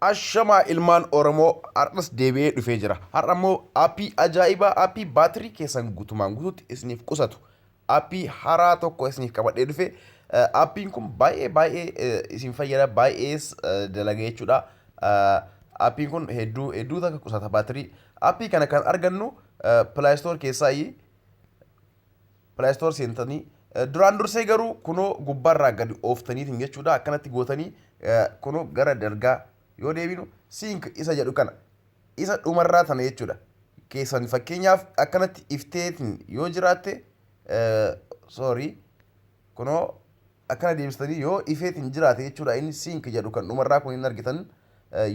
Ashamaa ilmaan Oromoo har'as deebi'ee dhufee jira. Har'a immoo aappii ajaa'ibaa aappii baatirii keessan guutumaan guutuutti isiniif qusatu aappii haaraa tokko isiniif qabadhee dhufe. Aappiin kun baay'ee isin fayyada baay'ees dalaga jechuudha. Aappiin kun hedduu takka qusata baatirii. Aappii kana kan argannu pilaayistoor keessaayi. Pilaayistoor seentanii duraan dursee garuu kunoo gubbaarraa gadi ooftaniitiin jechuudha. Akkanatti gootanii kunoo gara dargaa yoo deebinu sink isa jedhu kana isa dhumarraa tana jechuudha. Keessan fakkeenyaaf akkanatti ifteetiin yoo jiraatte kunoo akkana deebistanii yoo ifeetiin jiraate jechuudha. Inni sink jedhu kan dhumarraa kun hin argitan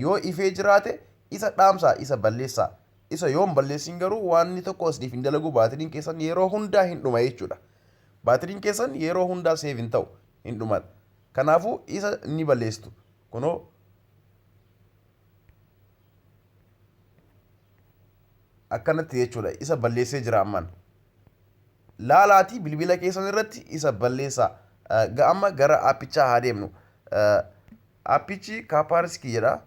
yoo ifee jiraate isa dhaamsaa isa balleessaa. Isa yoon balleessin garuu waan inni tokko isiniif hin dalagu baatiriin keessan yeroo hundaa hin dhuma jechuudha. Baatiriin keessan yeroo hundaa seef hin ta'u hin dhuman. Kanaafuu isa ni balleessitu. Kunoo akkanatti jechuudha. Isa balleessee jira ammaan. Laalaatii bilbila keessan irratti isa balleessaa. Amma gara aappichaa haa deemnu. Aappichi Kaapaariskii jedha.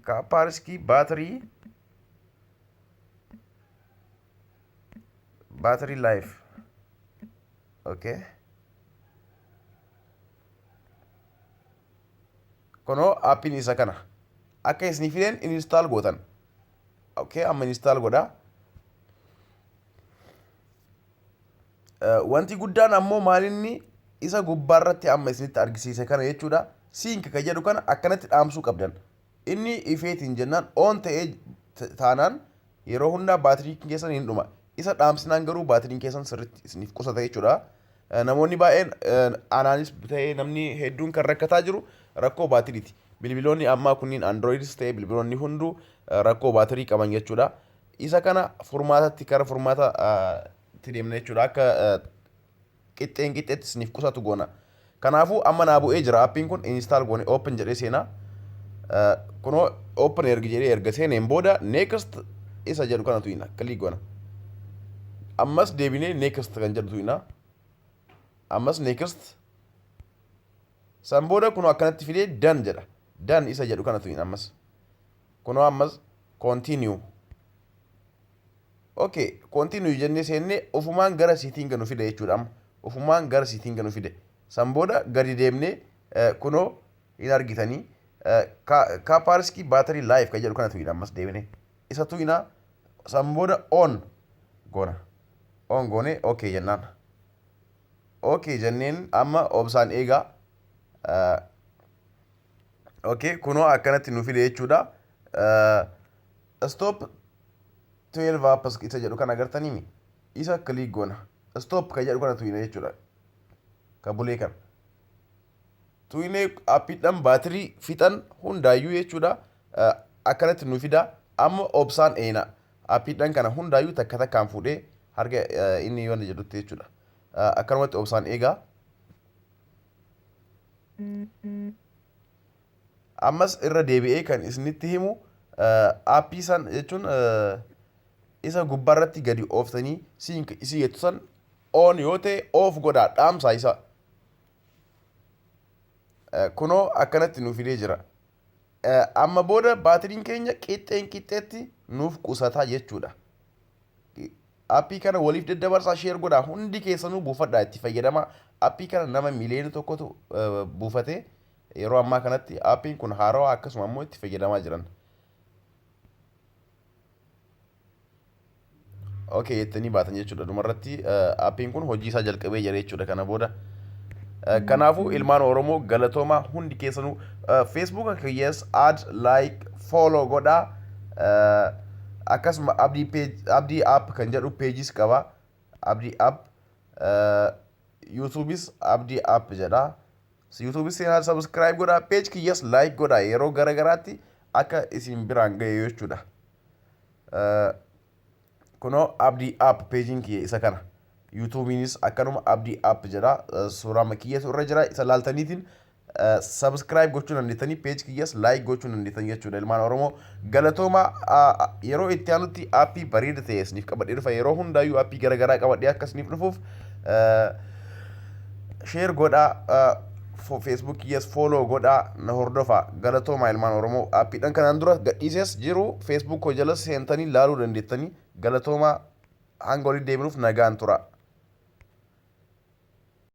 Kaapaariskii baatirii life. Okay. Kunoo aappiin isa kana. Akka isinii fideen install gootan. Okay, amma install godhaa. Wanti guddaan ammoo maalinni isa gubbaarratti amma isinitti argisiise kana jechuudha. Sink kan jedhu kana akkanatti dhaamsuu qabdan. Inni ifeetiin jennaan on ta'ee taanaan yeroo hundaa baatiriin keessan hin dhuma. Isa dhaamsinaan garuu baatiriin keessan sirriitti isiniif qusata jechuudha. Namoonni baay'een anaanis ta'ee namni hedduun kan rakkataa jiru rakkoo baatiriiti. Bilbiloonni ammaa kunniin androidis ta'ee bilbiloonni hunduu rakkoo baatirii qaban jechuudha. Isa kana furmaatatti kara furmaata itti deemna jechuudha. Akka qixxeetti isiniif qusatu goona. Kanaafuu amma naa bu'ee jira. Aappiin kun install goone open jedhee seenaa. Kunoo open ergi jedhee erga seeneen booda next isa jedhu kana tuyina click goona. Ammas deebinee next kan jedhu tuyina. Ammas next san booda kunoo akkanatti fidee done jedha. Done isa jedhu kana tuyina ammas. Kunoo ammas continue. Okay, continue jennee seennee ofumaan gara siitiin ganu fide jechuudha. Amma ofumaan gara siitiin ganu fide. San booda gadi deemnee kunoo hin argitanii. Kaapaariskii baatirii life kan jedhu kana tuyina ammas deebinee. Isa tuyina san booda on goona. On goone okay jennaan. Okay jenneen amma obsaan eegaa. Okay, kunoo akkanatti nu fide jechuudha. Stop 12 apps isa jedhu kana agartanii isa click goona. Stop kan jedhu kana tuyina jechuudha. Kabulee kana. Tuyinee aappiidhaan baatirii fixan hundaayyuu jechuudha. Akkanatti nu fida. Amma obsaan eena. Aappiidhaan kana hundaayyuu takka takkaan fuudhee harka inni yoo jedhutti jechuudha. Akkanumatti obsaan eegaa. Ammas irra deebi'ee kan isinitti himu aappii san jechuun isa gubbaarratti gadi ooftanii sink isii jettu san on yoo ta'e off godhaa dhaamsaa isa. Kunoo akkanatti nu fidee jira. Amma booda baatiriin keenya qixxeetti nuuf qusataa jechuudha. Aappii kana waliif daddabarsaa share godhaa hundi keessanuu buufadhaa itti fayyadama. Aappii kana nama miliyoona tokkotu buufate yeroo ammaa kanatti aappiin kun haarawaa akkasuma ammoo itti fayyadamaa jiran. Okay jettanii baatan jechuudha. Dhumarratti aappiin kun hojii isaa jalqabee jira jechuudha kana booda. Kanaafuu ilmaan Oromoo galatoomaa hundi keessanuu Facebook kiyyaas add like follow godhaa. Akkasuma abdii app kan jedhu pages qaba. Abdii app YouTubeis abdii app jedha. YouTubeis seenaa subscribe godhaa. Page kiyyaas like godhaa yeroo garagaraatti akka isin biraan ga'e jechuudha. Kunoo abdii app pagein kiyya isa kana. YouTube'inis akkanuma abdii app jedha. Suuraa makiyyatu irra jira. Isa laaltaniitiin subscribe gochuun dandeettanii page kiyyas like gochuun dandeettan jechuudha. Ilmaan Oromoo galatoomaa yeroo itti aanutti aappii bareeda ta'e isiniif qabadhee dhufa. Yeroo hundaayyuu aappii garagaraa qabadhee akka isiniif dhufuuf share godhaa Facebook yes follow godhaa na hordofaa galatooma ilmaan Oromoo aappiidhaan kanaan dura gadhiises jiru Facebook jalas seentanii laaluu dandeettanii galatooma hanga olii deebinuuf nagaan tura.